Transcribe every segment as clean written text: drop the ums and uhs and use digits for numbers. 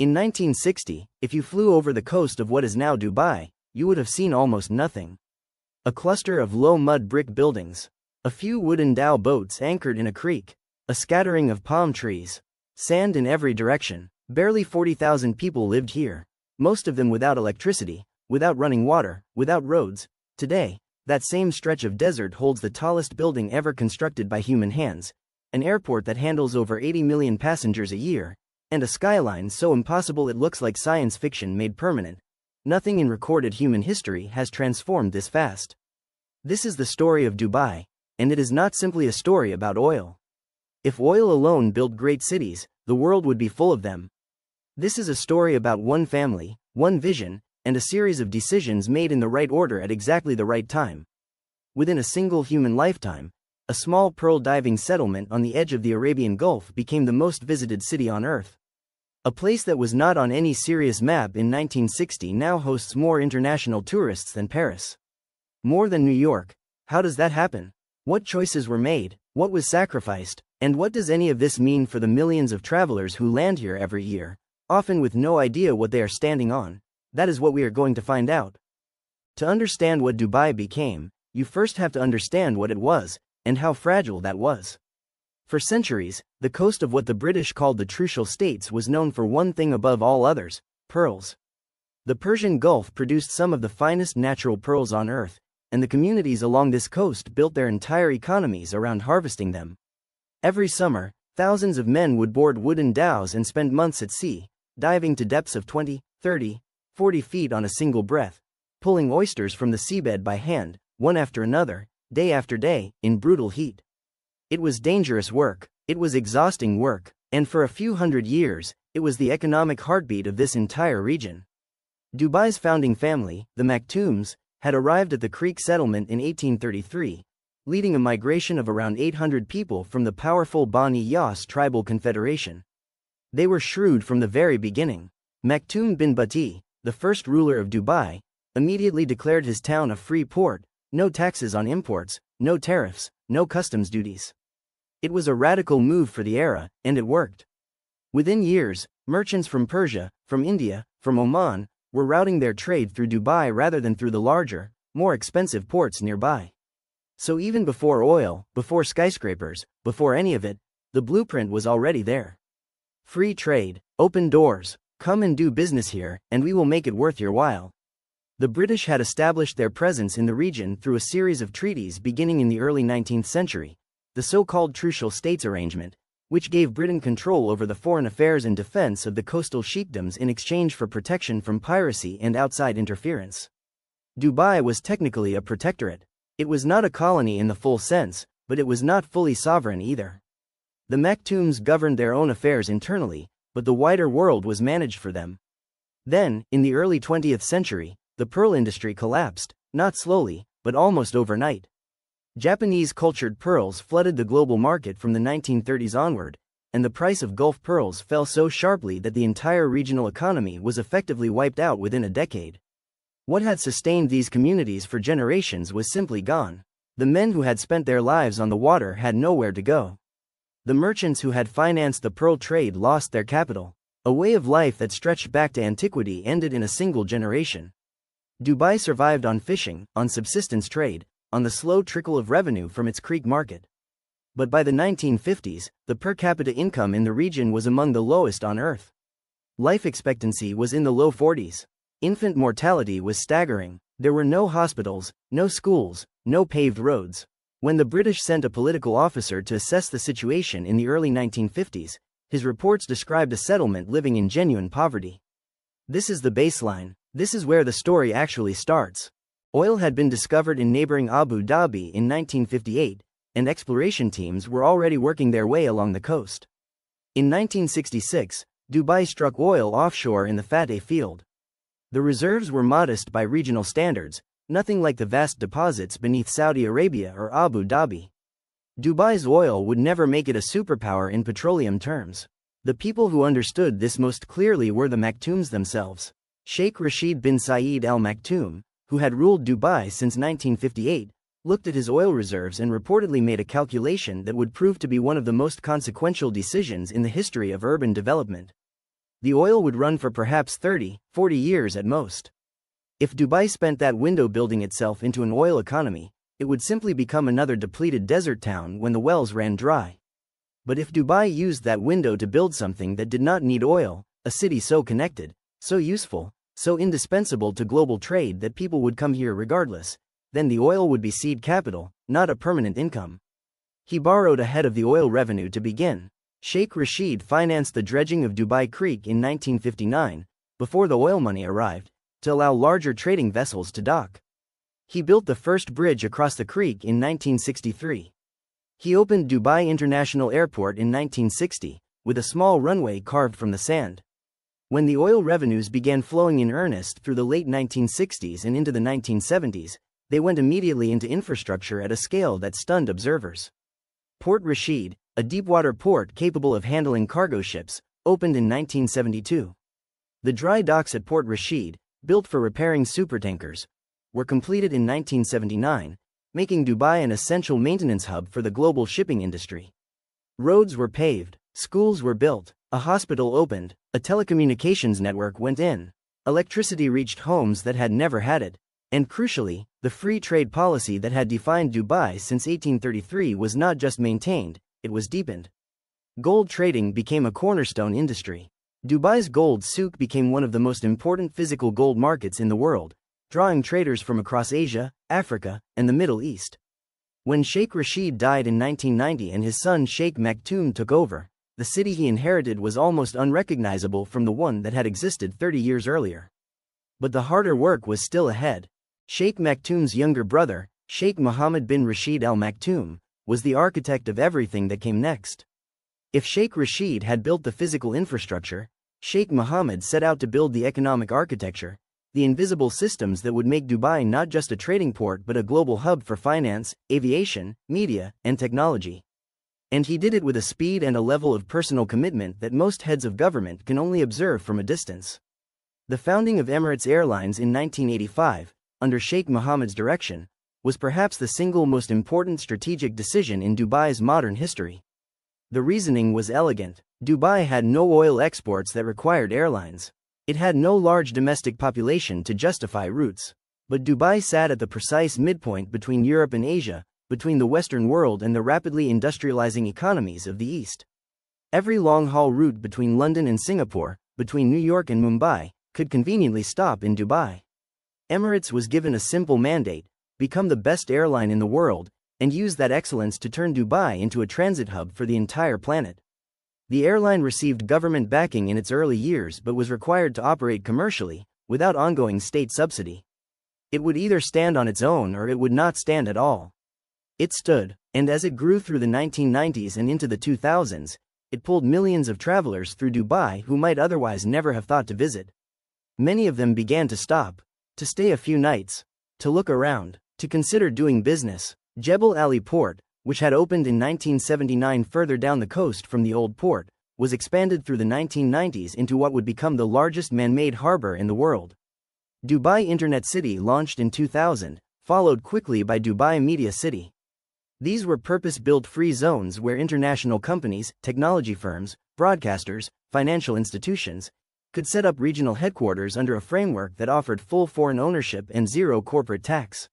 In 1960, if you flew over the coast of what is now Dubai, you would have seen almost nothing. A cluster of low mud brick buildings, a few wooden dhow boats anchored in a creek, a scattering of palm trees, sand in every direction. Barely 40,000 people lived here, most of them without electricity, without running water, without roads. Today, that same stretch of desert holds the tallest building ever constructed by human hands, an airport that handles over 80 million passengers a year, and a skyline so impossible it looks like science fiction made permanent. Nothing in recorded human history has transformed this fast. This is the story of Dubai, and it is not simply a story about oil. If oil alone built great cities, the world would be full of them. This is a story about one family, one vision, and a series of decisions made in the right order at exactly the right time. Within a single human lifetime, a small pearl diving settlement on the edge of the Arabian Gulf became the most visited city on Earth. A place that was not on any serious map in 1960 now hosts more international tourists than Paris. More than New York. How does that happen? What choices were made? What was sacrificed? And what does any of this mean for the millions of travelers who land here every year, often with no idea what they are standing on? That is what we are going to find out. To understand what Dubai became, you first have to understand what it was, and how fragile that was. For centuries, the coast of what the British called the Trucial States was known for one thing above all others: pearls. The Persian Gulf produced some of the finest natural pearls on Earth, and the communities along this coast built their entire economies around harvesting them. Every summer, thousands of men would board wooden dhows and spend months at sea, diving to depths of 20, 30, 40 feet on a single breath, pulling oysters from the seabed by hand, one after another, day after day, in brutal heat. It was dangerous work, it was exhausting work, and for a few hundred years, it was the economic heartbeat of this entire region. Dubai's founding family, the Maktoums, had arrived at the Creek settlement in 1833, leading a migration of around 800 people from the powerful Bani Yas tribal confederation. They were shrewd from the very beginning. Maktoum bin Bati, the first ruler of Dubai, immediately declared his town a free port: no taxes on imports, no tariffs, no customs duties. It was a radical move for the era, and it worked. Within years, merchants from Persia, from India, from Oman, were routing their trade through Dubai rather than through the larger, more expensive ports nearby. So even before oil, before skyscrapers, before any of it, the blueprint was already there. Free trade, open doors, come and do business here, and we will make it worth your while. The British had established their presence in the region through a series of treaties beginning in the early 19th century, the so-called Trucial States Arrangement, which gave Britain control over the foreign affairs and defense of the coastal sheikdoms in exchange for protection from piracy and outside interference. Dubai was technically a protectorate. It was not a colony in the full sense, but it was not fully sovereign either. The Maktoums governed their own affairs internally, but the wider world was managed for them. Then, in the early 20th century, the pearl industry collapsed, not slowly, but almost overnight. Japanese cultured pearls flooded the global market from the 1930s onward, and the price of Gulf pearls fell so sharply that the entire regional economy was effectively wiped out within a decade. What had sustained these communities for generations was simply gone. The men who had spent their lives on the water had nowhere to go. The merchants who had financed the pearl trade lost their capital. A way of life that stretched back to antiquity ended in a single generation. Dubai survived on fishing, on subsistence trade, on the slow trickle of revenue from its creek market. But by the 1950s, the per capita income in the region was among the lowest on Earth. Life expectancy was in the low 40s. Infant mortality was staggering. There were no hospitals, no schools, no paved roads. When the British sent a political officer to assess the situation in the early 1950s, his reports described a settlement living in genuine poverty. This is the baseline. This is where the story actually starts. Oil had been discovered in neighboring Abu Dhabi in 1958, and exploration teams were already working their way along the coast. In 1966, Dubai struck oil offshore in the Fateh field. The reserves were modest by regional standards, nothing like the vast deposits beneath Saudi Arabia or Abu Dhabi. Dubai's oil would never make it a superpower in petroleum terms. The people who understood this most clearly were the Maktoums themselves. Sheikh Rashid bin Saeed Al Maktoum, who had ruled Dubai since 1958, looked at his oil reserves and reportedly made a calculation that would prove to be one of the most consequential decisions in the history of urban development. The oil would run for perhaps 30, 40 years at most. If Dubai spent that window building itself into an oil economy, it would simply become another depleted desert town when the wells ran dry. But if Dubai used that window to build something that did not need oil, a city so connected, so useful, so indispensable to global trade that people would come here regardless, then the oil would be seed capital, not a permanent income. He borrowed ahead of the oil revenue to begin. Sheikh Rashid financed the dredging of Dubai Creek in 1959, before the oil money arrived, to allow larger trading vessels to dock. He built the first bridge across the creek in 1963. He opened Dubai International Airport in 1960, with a small runway carved from the sand. When the oil revenues began flowing in earnest through the late 1960s and into the 1970s, they went immediately into infrastructure at a scale that stunned observers. Port Rashid, a deepwater port capable of handling cargo ships, opened in 1972. The dry docks at Port Rashid, built for repairing supertankers, were completed in 1979, making Dubai an essential maintenance hub for the global shipping industry. Roads were paved, schools were built, a hospital opened, a telecommunications network went in, electricity reached homes that had never had it, and crucially, the free trade policy that had defined Dubai since 1833 was not just maintained, it was deepened. Gold trading became a cornerstone industry. Dubai's gold souk became one of the most important physical gold markets in the world, drawing traders from across Asia, Africa, and the Middle East. When Sheikh Rashid died in 1990 and his son Sheikh Maktoum took over, the city he inherited was almost unrecognizable from the one that had existed 30 years earlier. But the harder work was still ahead. Sheikh Maktoum's younger brother, Sheikh Mohammed bin Rashid Al Maktoum, was the architect of everything that came next. If Sheikh Rashid had built the physical infrastructure, Sheikh Mohammed set out to build the economic architecture, the invisible systems that would make Dubai not just a trading port but a global hub for finance, aviation, media, and technology. And he did it with a speed and a level of personal commitment that most heads of government can only observe from a distance. The founding of Emirates Airlines in 1985, under Sheikh Mohammed's direction, was perhaps the single most important strategic decision in Dubai's modern history. The reasoning was elegant. Dubai had no oil exports that required airlines. It had no large domestic population to justify routes. But Dubai sat at the precise midpoint between Europe and Asia, between the Western world and the rapidly industrializing economies of the East. Every long-haul route between London and Singapore, between New York and Mumbai, could conveniently stop in Dubai. Emirates was given a simple mandate: become the best airline in the world, and use that excellence to turn Dubai into a transit hub for the entire planet. The airline received government backing in its early years but was required to operate commercially, without ongoing state subsidy. It would either stand on its own or it would not stand at all. It stood, and as it grew through the 1990s and into the 2000s, it pulled millions of travelers through Dubai who might otherwise never have thought to visit. Many of them began to stop, to stay a few nights, to look around, to consider doing business. Jebel Ali Port, which had opened in 1979 further down the coast from the old port, was expanded through the 1990s into what would become the largest man-made harbor in the world. Dubai Internet City launched in 2000, followed quickly by Dubai Media City. These were purpose-built free zones where international companies, technology firms, broadcasters, financial institutions, could set up regional headquarters under a framework that offered full foreign ownership and zero corporate tax.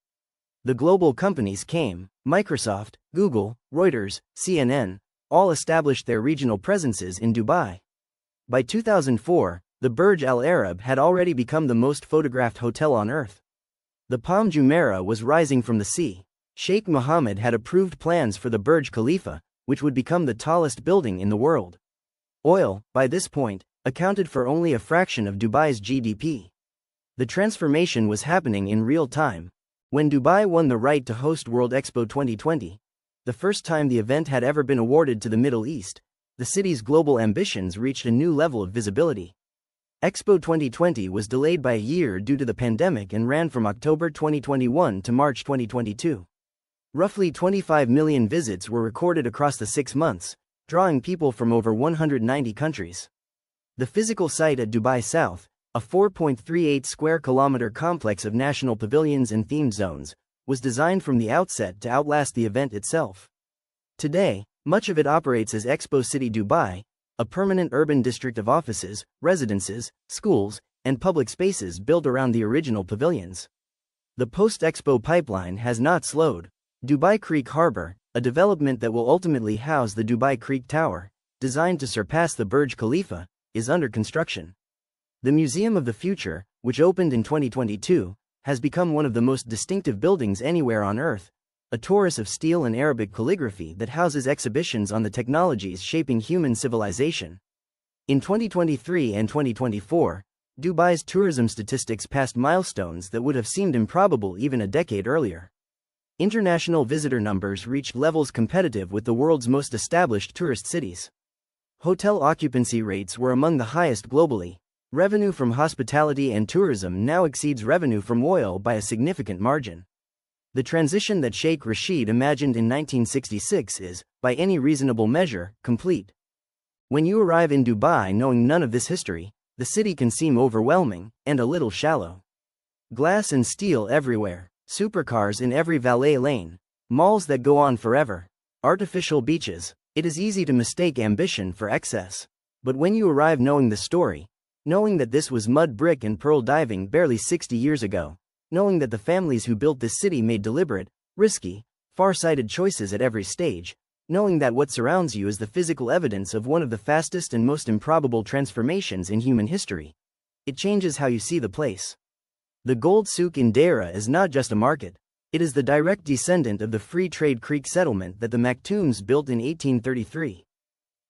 The global companies came: Microsoft, Google, Reuters, CNN, all established their regional presences in Dubai. By 2004, the Burj Al Arab had already become the most photographed hotel on earth. The Palm Jumeirah was rising from the sea. Sheikh Mohammed had approved plans for the Burj Khalifa, which would become the tallest building in the world. Oil, by this point, accounted for only a fraction of Dubai's GDP. The transformation was happening in real time. When Dubai won the right to host World Expo 2020, the first time the event had ever been awarded to the Middle East, the city's global ambitions reached a new level of visibility. Expo 2020 was delayed by a year due to the pandemic and ran from October 2021 to March 2022. Roughly 25 million visits were recorded across the 6 months, drawing people from over 190 countries. The physical site at Dubai South, a 4.38 square kilometer complex of national pavilions and themed zones, was designed from the outset to outlast the event itself. Today, much of it operates as Expo City Dubai, a permanent urban district of offices, residences, schools, and public spaces built around the original pavilions. The post-Expo pipeline has not slowed. Dubai Creek Harbor, a development that will ultimately house the Dubai Creek Tower, designed to surpass the Burj Khalifa, is under construction. The Museum of the Future, which opened in 2022, has become one of the most distinctive buildings anywhere on Earth, a torus of steel and Arabic calligraphy that houses exhibitions on the technologies shaping human civilization. In 2023 and 2024, Dubai's tourism statistics passed milestones that would have seemed improbable even a decade earlier. International visitor numbers reached levels competitive with the world's most established tourist cities. Hotel occupancy rates were among the highest globally. Revenue from hospitality and tourism now exceeds revenue from oil by a significant margin. The transition that Sheikh Rashid imagined in 1966 is, by any reasonable measure, complete. When you arrive in Dubai knowing none of this history, the city can seem overwhelming and a little shallow. Glass and steel everywhere, supercars in every valet lane, malls that go on forever, artificial beaches. It is easy to mistake ambition for excess. But when you arrive knowing the story, knowing that this was mud brick and pearl diving barely 60 years ago, knowing that the families who built this city made deliberate, risky, far-sighted choices at every stage, knowing that what surrounds you is the physical evidence of one of the fastest and most improbable transformations in human history, it changes how you see the place. The Gold Souk in Deira is not just a market, it is the direct descendant of the Free Trade Creek settlement that the Maktoums built in 1833.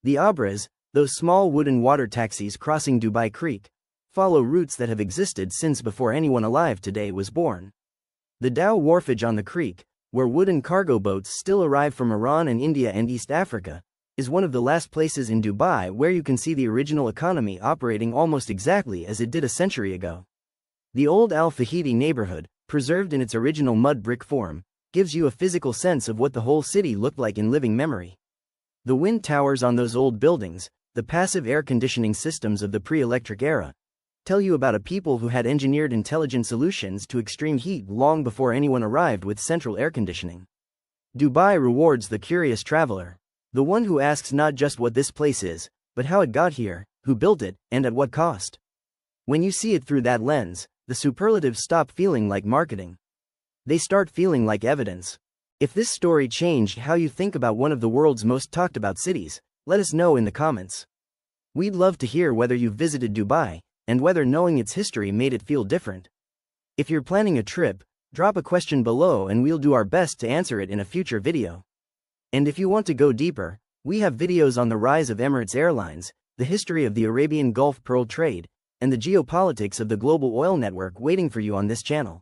The Abras, those small wooden water taxis crossing Dubai Creek, follow routes that have existed since before anyone alive today was born. The Dhow wharfage on the creek, where wooden cargo boats still arrive from Iran and India and East Africa, is one of the last places in Dubai where you can see the original economy operating almost exactly as it did a century ago. The old Al Fahidi neighborhood, preserved in its original mud brick form, gives you a physical sense of what the whole city looked like in living memory. The wind towers on those old buildings, the passive air conditioning systems of the pre-electric era, tell you about a people who had engineered intelligent solutions to extreme heat long before anyone arrived with central air conditioning. Dubai rewards the curious traveler, the one who asks not just what this place is, but how it got here, who built it, and at what cost. When you see it through that lens, the superlatives stop feeling like marketing. They start feeling like evidence. If this story changed how you think about one of the world's most talked about cities, let us know in the comments. We'd love to hear whether you've visited Dubai, and whether knowing its history made it feel different. If you're planning a trip, drop a question below and we'll do our best to answer it in a future video. And if you want to go deeper, we have videos on the rise of Emirates Airlines, the history of the Arabian Gulf pearl trade, and the geopolitics of the global oil network waiting for you on this channel.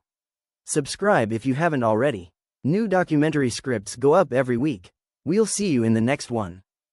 Subscribe if you haven't already. New documentary scripts go up every week. We'll see you in the next one.